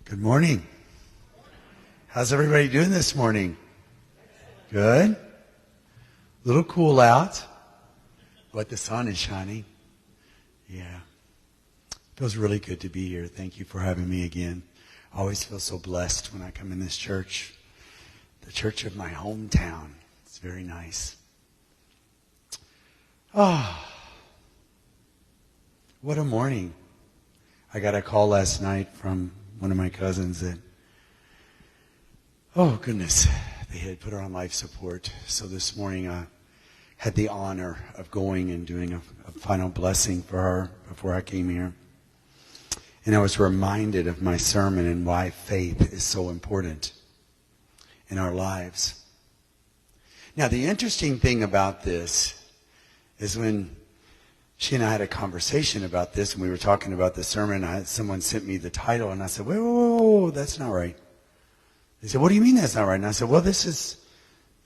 Good morning. How's everybody doing this morning? Good? A little cool out, but the sun is shining. Yeah. Feels really good to be here. Thank you for having me again. I always feel so blessed when I come in this church. The church of my hometown. It's very nice. Oh, what a morning. I got a call last night from one of my cousins that, oh goodness, they had put her on life support. So this morning I had the honor of going and doing a final blessing for her before I came here. And I was reminded of my sermon and why faith is so important in our lives. Now, the interesting thing about this is when she and I had a conversation about this, and we were talking about the sermon. Someone sent me the title, and I said, whoa, that's not right. They said, what do you mean that's not right? And I said, well, this is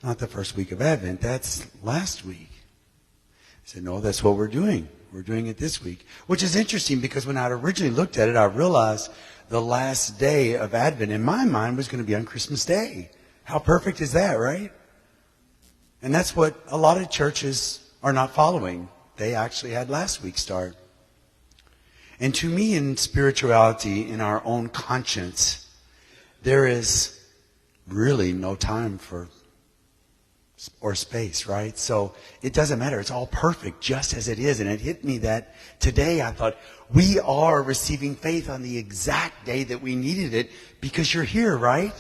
not the first week of Advent. That's last week. I said, no, that's what we're doing. We're doing it this week, which is interesting because when I originally looked at it, I realized the last day of Advent in my mind was going to be on Christmas Day. How perfect is that, right? And that's what a lot of churches are not following. They actually had last week start. And to me, in spirituality, in our own conscience, there is really no time for or space, right? So it doesn't matter. It's all perfect just as it is. And it hit me that today I thought, we are receiving faith on the exact day that we needed it because you're here, right?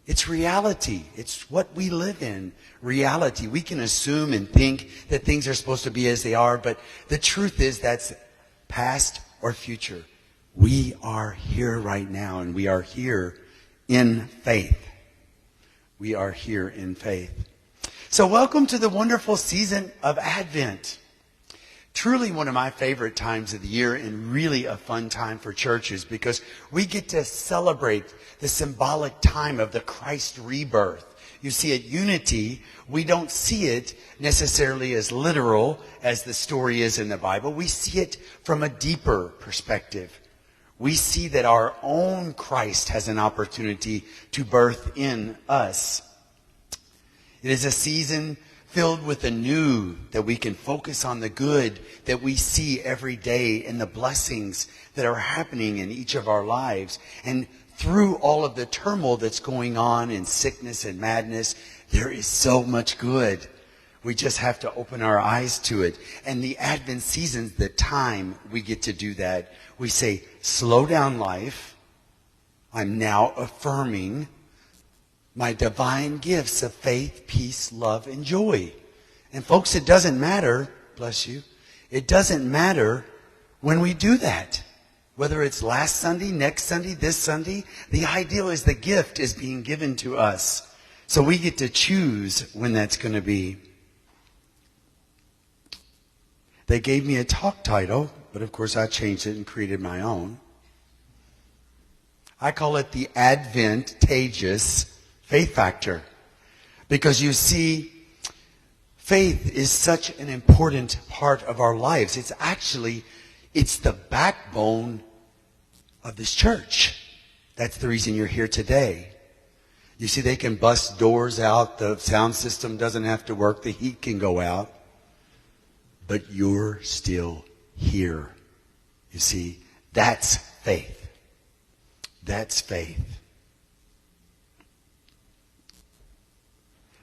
It's reality. It's what we live in. Reality. We can assume and think that things are supposed to be as they are, but the truth is that's past or future. We are here right now, and we are here in faith. We are here in faith. So welcome to the wonderful season of Advent. Truly one of my favorite times of the year and really a fun time for churches because we get to celebrate the symbolic time of the Christ rebirth. You see, at Unity, we don't see it necessarily as literal as the story is in the Bible. We see it from a deeper perspective. We see that our own Christ has an opportunity to birth in us. It is a season filled with the new, that we can focus on the good that we see every day and the blessings that are happening in each of our lives. And through all of the turmoil that's going on in sickness and madness, there is so much good. We just have to open our eyes to it. And the Advent season's the time we get to do that. We say, slow down life. I'm now affirming my divine gifts of faith, peace, love, and joy. And folks, it doesn't matter, bless you, it doesn't matter when we do that. Whether it's last Sunday, next Sunday, this Sunday, the ideal is the gift is being given to us. So we get to choose when that's going to be. They gave me a talk title, but of course I changed it and created my own. I call it the Adventageous Faith Factor. Because you see, faith is such an important part of our lives. It's the backbone of this church. That's the reason you're here today. You see, they can bust doors out. The sound system doesn't have to work. The heat can go out. But you're still here. You see, that's faith. That's faith.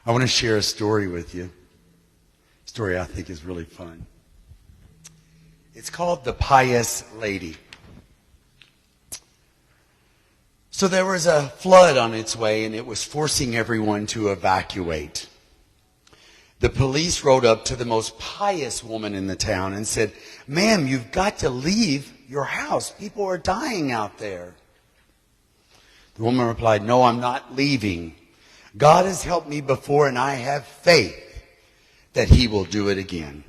I want to share a story with you. A story I think is really fun. It's called The Pious Lady. So there was a flood on its way, and it was forcing everyone to evacuate. The police rode up to the most pious woman in the town and said, "Ma'am, you've got to leave your house. People are dying out there." The woman replied, "No, I'm not leaving. God has helped me before, and I have faith that he will do it again."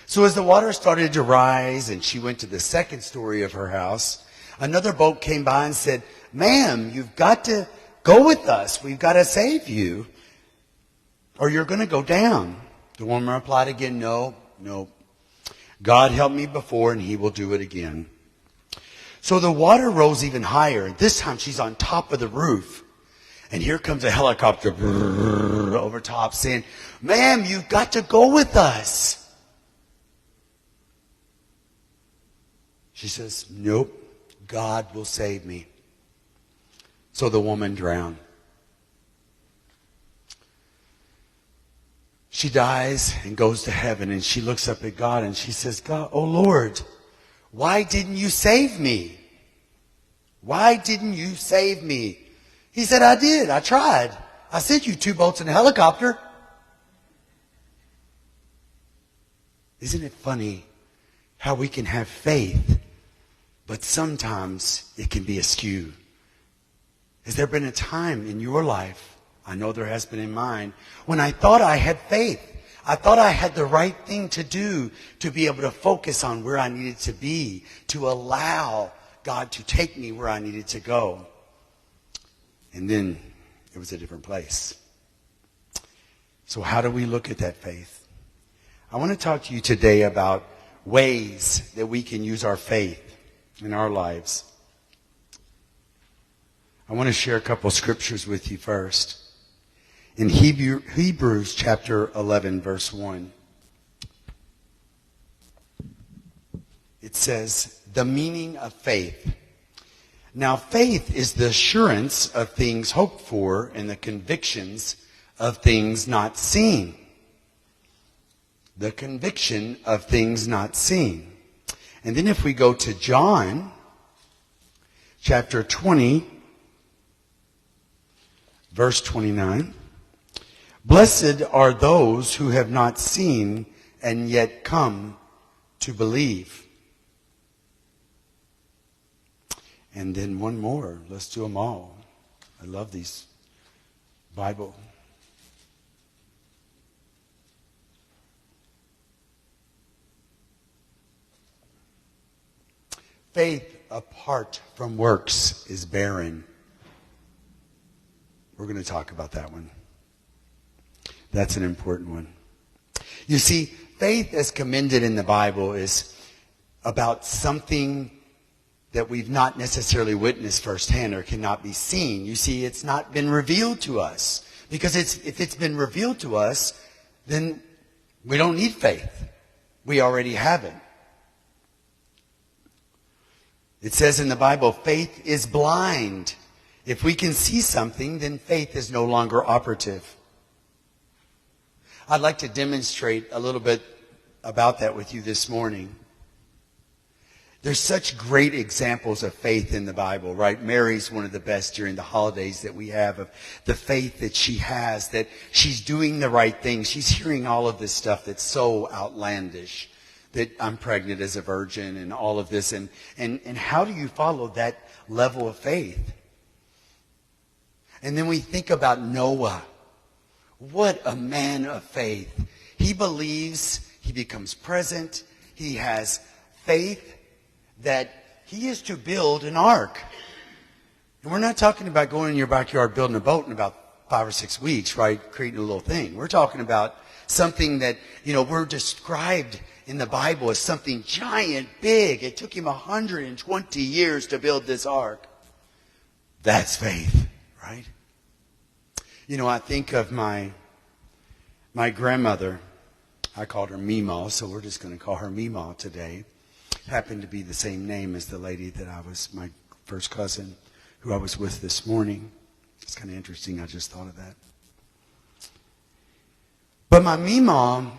So as the water started to rise and she went to the second story of her house, another boat came by and said, "Ma'am, you've got to go with us. We've got to save you, or you're going to go down." The woman replied again, "No. God helped me before, and he will do it again." So the water rose even higher. And this time she's on top of the roof. And here comes a helicopter over top saying, "Ma'am, you've got to go with us." She says, "Nope, God will save me." So the woman drowned. She dies and goes to heaven, and she looks up at God and she says, "God, oh Lord, why didn't you save me? Why didn't you save me?" He said, "I did. I tried. I sent you 2 boats and a helicopter." Isn't it funny how we can have faith, but sometimes it can be askew? Has there been a time in your life, I know there has been in mine, when I thought I had faith? I thought I had the right thing to do to be able to focus on where I needed to be, to allow God to take me where I needed to go. And then it was a different place. So how do we look at that faith? I want to talk to you today about ways that we can use our faith in our lives. I want to share a couple scriptures with you first. In Hebrews chapter 11, verse 1, it says, the meaning of faith. Now, faith is the assurance of things hoped for and the convictions of things not seen. The conviction of things not seen. And then if we go to John chapter 20, verse 29, blessed are those who have not seen and yet come to believe. And then one more. Let's do them all. I love these Bible. Faith apart from works is barren. We're going to talk about that one. That's an important one. You see, faith as commended in the Bible is about something that we've not necessarily witnessed firsthand or cannot be seen. You see, it's not been revealed to us. Because if it's been revealed to us, then we don't need faith. We already have it. It says in the Bible, faith is blind. If we can see something, then faith is no longer operative. I'd like to demonstrate a little bit about that with you this morning. There's such great examples of faith in the Bible, right? Mary's one of the best during the holidays that we have, of the faith that she has, that she's doing the right thing. She's hearing all of this stuff that's so outlandish, that I'm pregnant as a virgin and all of this. And how do you follow that level of faith? And then we think about Noah. What a man of faith. He believes, he becomes present, he has faith that he is to build an ark. And we're not talking about going in your backyard building a boat in about 5 or 6 weeks, right? Creating a little thing. We're talking about something that, we're described in the Bible as something giant, big. It took him 120 years to build this ark. That's faith, right? I think of my grandmother. I called her Meemaw, so we're just going to call her Meemaw today. Happened to be the same name as the lady that my first cousin, who I was with this morning. It's kind of interesting. I just thought of that. But my Meemaw,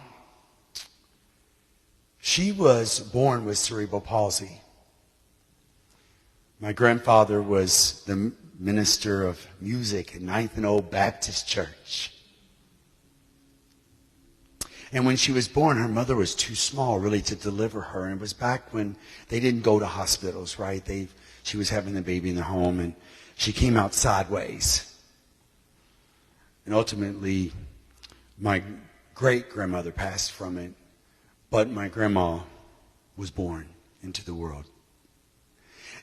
she was born with cerebral palsy. My grandfather was the minister of music at Ninth and Old Baptist Church. And when she was born, her mother was too small really to deliver her. And it was back when they didn't go to hospitals, right? She was having the baby in the home, and she came out sideways. And ultimately, my great-grandmother passed from it, but my grandma was born into the world.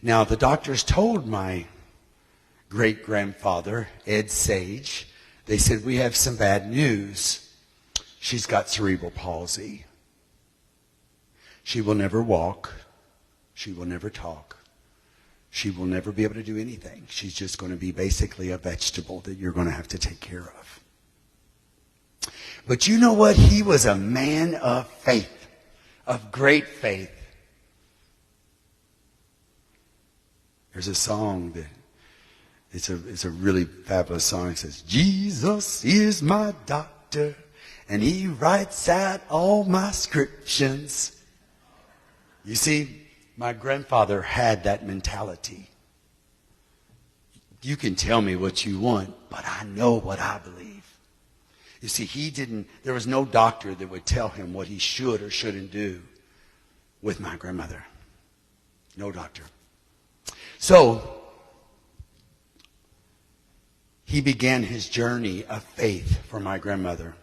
Now, the doctors told my great-grandfather, Ed Sage, they said, we have some bad news. She's got cerebral palsy. She will never walk. She will never talk. She will never be able to do anything. She's just going to be basically a vegetable that you're going to have to take care of. But you know what? He was a man of faith, of great faith. There's a song that it's a really fabulous song. It says, Jesus is my doctor, and he writes out all my prescriptions. You see, my grandfather had that mentality. You can tell me what you want, but I know what I believe. You see, there was no doctor that would tell him what he should or shouldn't do with my grandmother. No doctor. So, he began his journey of faith for my grandmother.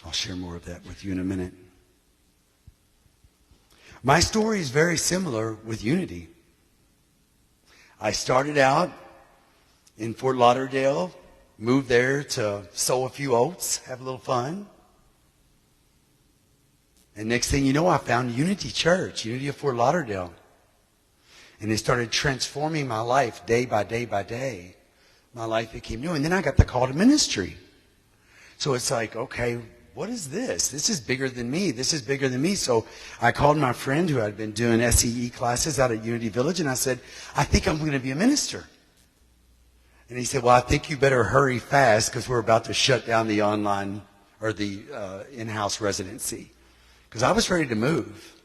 I'll share more of that with you in a minute. My story is very similar with Unity. I started out in Fort Lauderdale, moved there to sow a few oats, have a little fun. And next thing you know, I found Unity Church, Unity of Fort Lauderdale. And it started transforming my life day by day by day. My life became new. And then I got the call to ministry. So it's like, okay, what is this? This is bigger than me. This is bigger than me. So I called my friend who had been doing SEE classes out at Unity Village, and I said, I think I'm going to be a minister. And he said, well, I think you better hurry fast because we're about to shut down the online or the in-house residency. Because I was ready to move.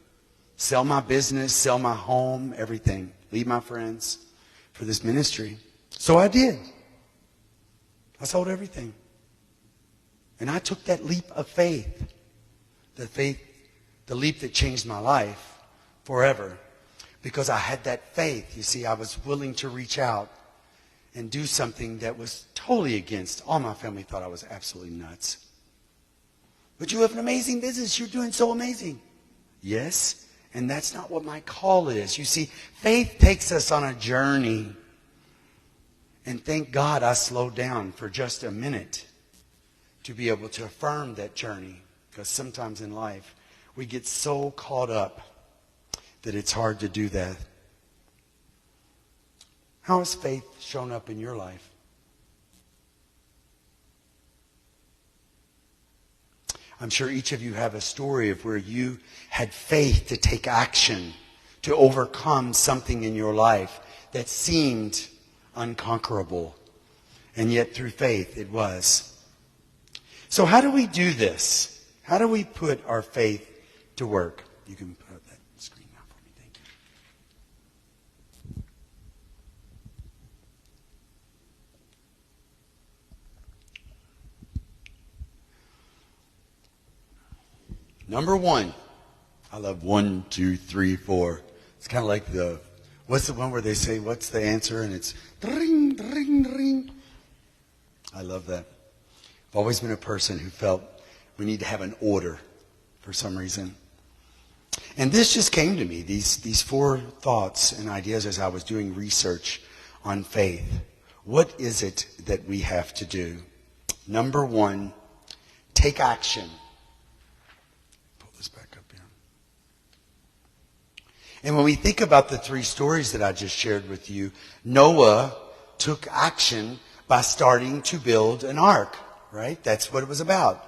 Sell my business, sell my home, everything. Leave my friends for this ministry. So I did. I sold everything. And I took that leap of faith. The leap that changed my life forever. Because I had that faith. You see, I was willing to reach out and do something that was totally against. All my family thought I was absolutely nuts. But you have an amazing business. You're doing so amazing. Yes. And that's not what my call is. You see, faith takes us on a journey. And thank God I slowed down for just a minute to be able to affirm that journey. Because sometimes in life, we get so caught up that it's hard to do that. How has faith shown up in your life? I'm sure each of you have a story of where you had faith to take action, to overcome something in your life that seemed unconquerable. And yet through faith it was. So how do we do this? How do we put our faith to work? You can put up that screen now for me. Thank you. Number one. I love 1, 2, 3, 4. It's kind of like what's the one where they say, what's the answer? And it's ring, ring, ring. I love that. I've always been a person who felt we need to have an order for some reason. And this just came to me, these 4 thoughts and ideas as I was doing research on faith. What is it that we have to do? Number 1, take action. Pull this back up here. And when we think about the 3 stories that I just shared with you, Noah took action by starting to build an ark, right? That's what it was about.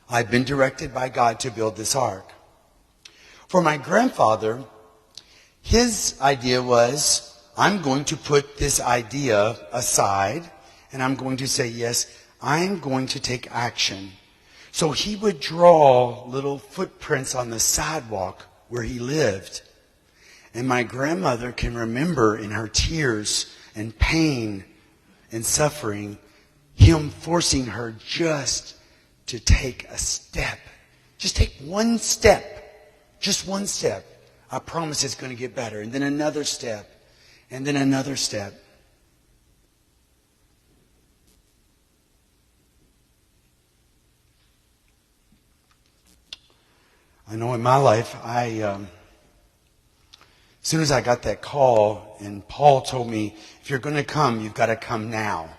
I've been directed by God to build this ark. For my grandfather, his idea was, I'm going to put this idea aside, and I'm going to say, yes, I'm going to take action. So he would draw little footprints on the sidewalk where he lived. And my grandmother can remember in her tears and pain and suffering, him forcing her just to take a step. Just take one step. Just one step. I promise it's going to get better. And then another step. And then another step. I know in my life, as soon as I got that call, and Paul told me, if you're going to come, you've got to come now.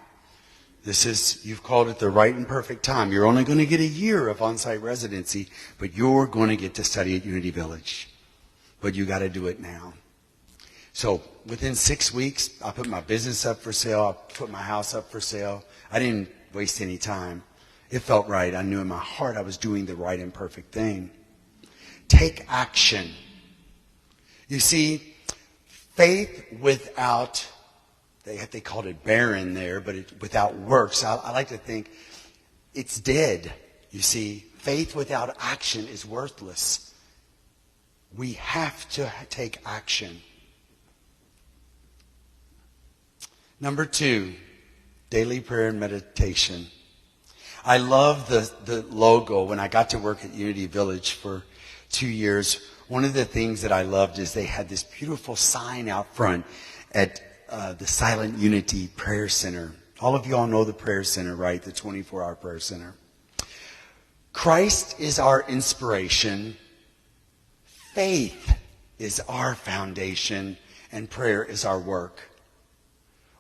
You've called it the right and perfect time. You're only going to get a year of on-site residency, but you're going to get to study at Unity Village. but you got to do it now. So within 6 weeks, I put my business up for sale. I put my house up for sale. I didn't waste any time. It felt right. I knew in my heart I was doing the right and perfect thing. Take action. You see, faith without, they called it barren there, but without works, I like to think it's dead. You see, faith without action is worthless. We have to take action. Number 2, daily prayer and meditation. I love the logo. When I got to work at Unity Village for 2 years, one of the things that I loved is they had this beautiful sign out front at the Silent Unity Prayer Center. All of you all know the prayer center, right? The 24-hour prayer center. Christ is our inspiration. Faith is our foundation. And prayer is our work.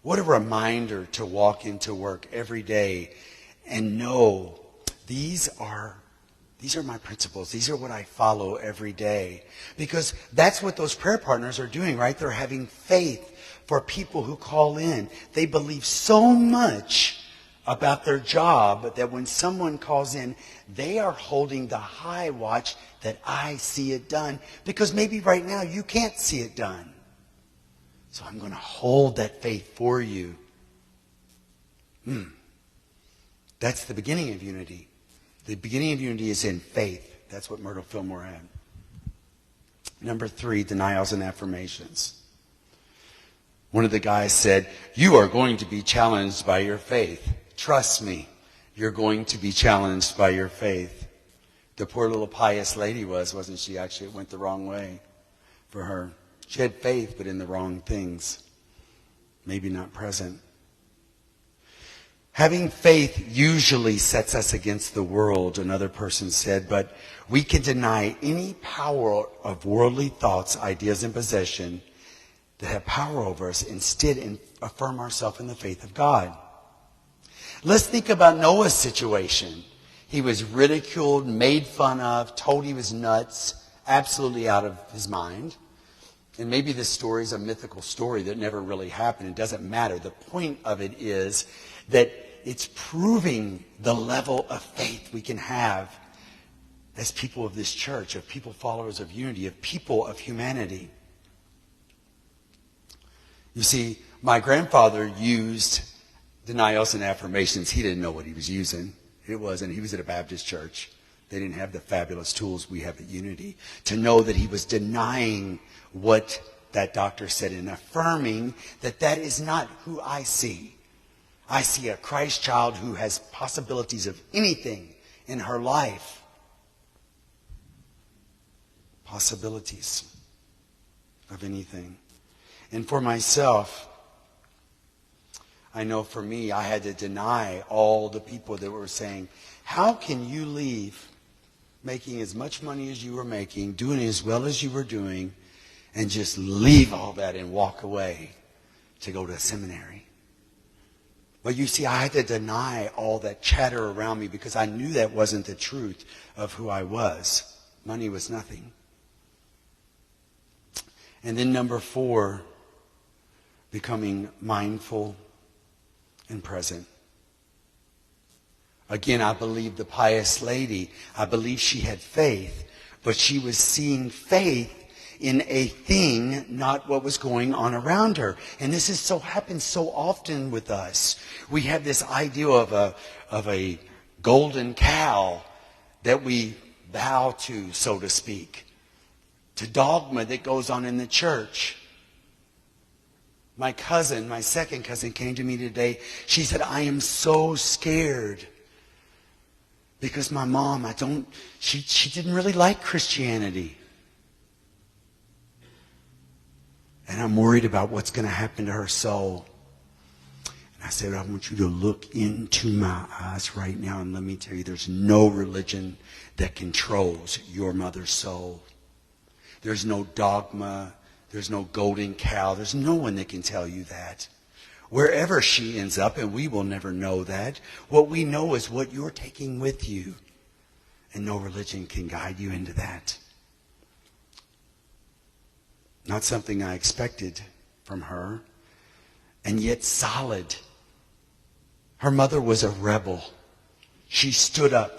What a reminder to walk into work every day and know these are my principles. These are what I follow every day. Because that's what those prayer partners are doing, right? They're having faith for people who call in. They believe so much about their job that when someone calls in, they are holding the high watch that I see it done. Because maybe right now you can't see it done. So I'm going to hold that faith for you. That's the beginning of unity. The beginning of unity is in faith. That's what Myrtle Fillmore had. Number 3, denials and affirmations. One of the guys said, you are going to be challenged by your faith. Trust me, you're going to be challenged by your faith. The poor little pious lady wasn't she? Actually, it went the wrong way for her. She had faith, but in the wrong things. Maybe not present. Having faith usually sets us against the world, another person said, but we can deny any power of worldly thoughts, ideas, and possession that have power over us, instead and affirm ourselves in the faith of God. Let's think about Noah's situation. He was ridiculed, made fun of, told he was nuts, absolutely out of his mind. And maybe this story is a mythical story that never really happened. It doesn't matter. The point of it is that it's proving the level of faith we can have as people of this church, of people followers of unity, of people of humanity. You see, my grandfather used denials and affirmations. He didn't know what he was using. He was at a Baptist church. They didn't have the fabulous tools we have at Unity to know that he was denying what that doctor said and affirming that that is not who I see. I see a Christ child who has possibilities of anything in her life. Possibilities of anything. And for myself, I know for me, I had to deny all the people that were saying, how can you leave making as much money as you were making, doing as well as you were doing, and just leave all that and walk away to go to a seminary? But you see, I had to deny all that chatter around me because I knew that wasn't the truth of who I was. Money was nothing. And then number 4, becoming mindful and present. Again, I believe the pious lady, I believe she had faith, but she was seeing faith in a thing, not what was going on around her. And this is happens so often with us. We have this idea of a golden cow that we bow to, so to speak, to dogma that goes on in the church. My second cousin came to me today. She said, I am so scared because my mom, she didn't really like Christianity. And I'm worried about what's going to happen to her soul. And I said, I want you to look into my eyes right now and let me tell you, there's no religion that controls your mother's soul. There's no dogma. There's no golden cow. There's no one that can tell you that. Wherever she ends up, and we will never know that, what we know is what you're taking with you. And no religion can guide you into that. Not something I expected from her, and yet solid. Her mother was a rebel. She stood up.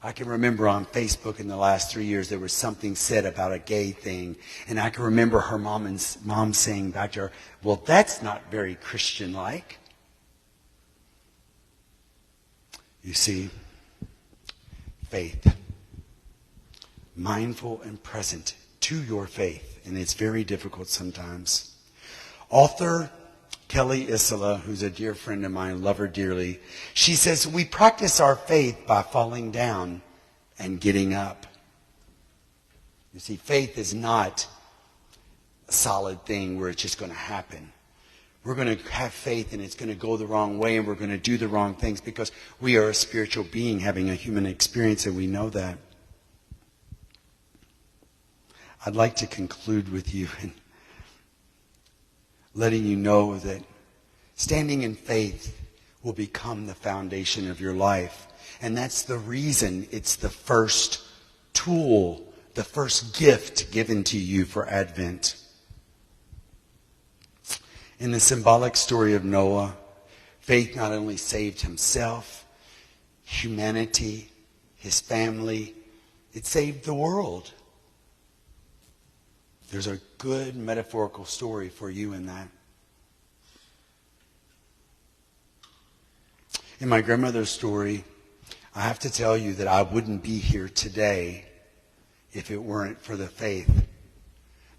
I can remember on Facebook in the last 3 years there was something said about a gay thing, and I can remember her mom saying back to her, well, that's not very Christian-like. You see, faith. Mindful and present to your faith, and it's very difficult sometimes. Author Kelly Isola, who's a dear friend of mine, love her dearly, she says, we practice our faith by falling down and getting up. You see, faith is not a solid thing where it's just going to happen. We're going to have faith and it's going to go the wrong way and we're going to do the wrong things because we are a spiritual being having a human experience and we know that. I'd like to conclude with you and letting you know that standing in faith will become the foundation of your life. And that's the reason it's the first tool, the first gift given to you for Advent. In the symbolic story of Noah, faith not only saved himself, humanity, his family, it saved the world. There's a good metaphorical story for you in that. In my grandmother's story, I have to tell you that I wouldn't be here today if it weren't for the faith.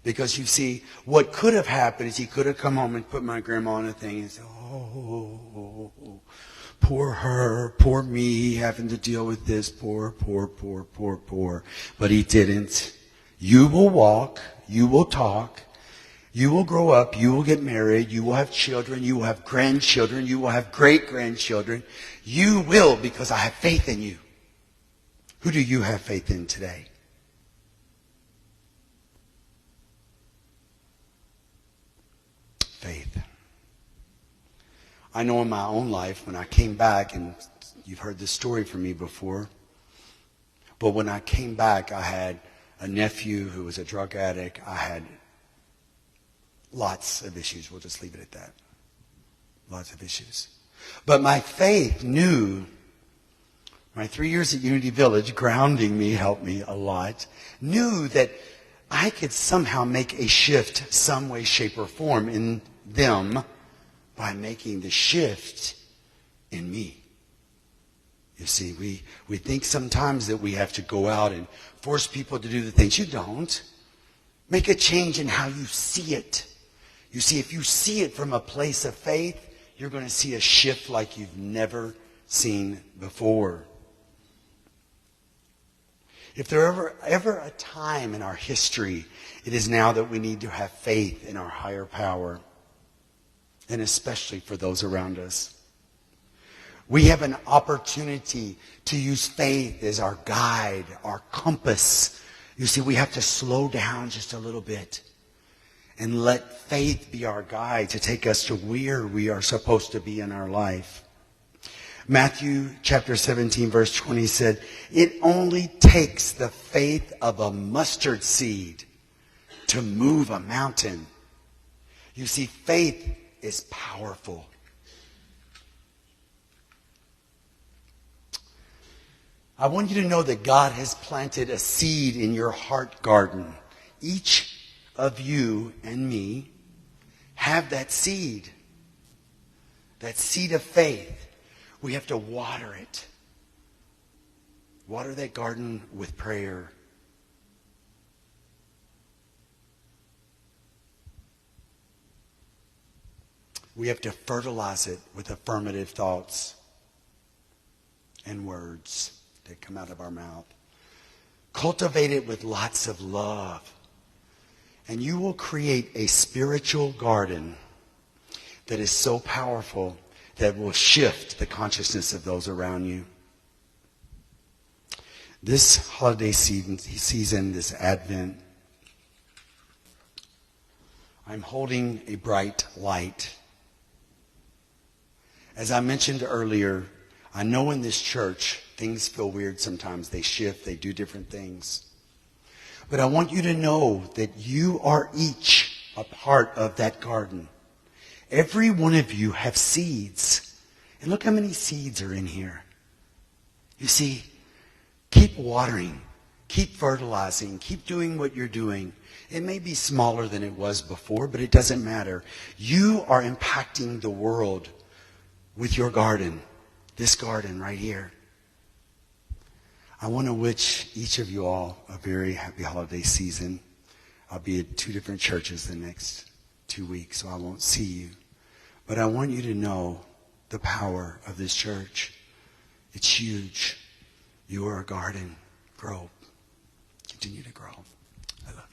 Because you see, what could have happened is he could have come home and put my grandma on a thing and said, oh, poor her, poor me, having to deal with this, poor. But he didn't. You will walk, you will talk, you will grow up, you will get married, you will have children, you will have grandchildren, you will have great-grandchildren. You will, because I have faith in you. Who do you have faith in today? Faith. I know in my own life, when I came back, and you've heard this story from me before, but when I came back, I had a nephew who was a drug addict. I had lots of issues. We'll just leave it at that. Lots of issues. But my faith knew, my 3 years at Unity Village, grounding me, helped me a lot, knew that I could somehow make a shift some way, shape, or form in them by making the shift in me. You see, we think sometimes that we have to go out and force people to do the things. You don't. Make a change in how you see it. You see, if you see it from a place of faith, you're going to see a shift like you've never seen before. If there ever a time in our history, it is now that we need to have faith in our higher power, and especially for those around us. We have an opportunity to use faith as our guide, our compass. You see, we have to slow down just a little bit and let faith be our guide to take us to where we are supposed to be in our life. Matthew chapter 17, verse 20 said, it only takes the faith of a mustard seed to move a mountain. You see, faith is powerful. I want you to know that God has planted a seed in your heart garden. Each of you and me have that seed of faith. We have to water it. Water that garden with prayer. We have to fertilize it with affirmative thoughts and words that come out of our mouth. Cultivate it with lots of love. And you will create a spiritual garden that is so powerful that will shift the consciousness of those around you. This holiday season, this Advent, I'm holding a bright light. As I mentioned earlier, I know in this church, things feel weird sometimes. They shift, they do different things. But I want you to know that you are each a part of that garden. Every one of you have seeds. And look how many seeds are in here. You see, keep watering, keep fertilizing, keep doing what you're doing. It may be smaller than it was before, but it doesn't matter. You are impacting the world with your garden, this garden right here. I want to wish each of you all a very happy holiday season. I'll be at 2 different churches the next 2 weeks, so I won't see you. But I want you to know the power of this church. It's huge. You are a garden. Grow. Continue to grow. I love you.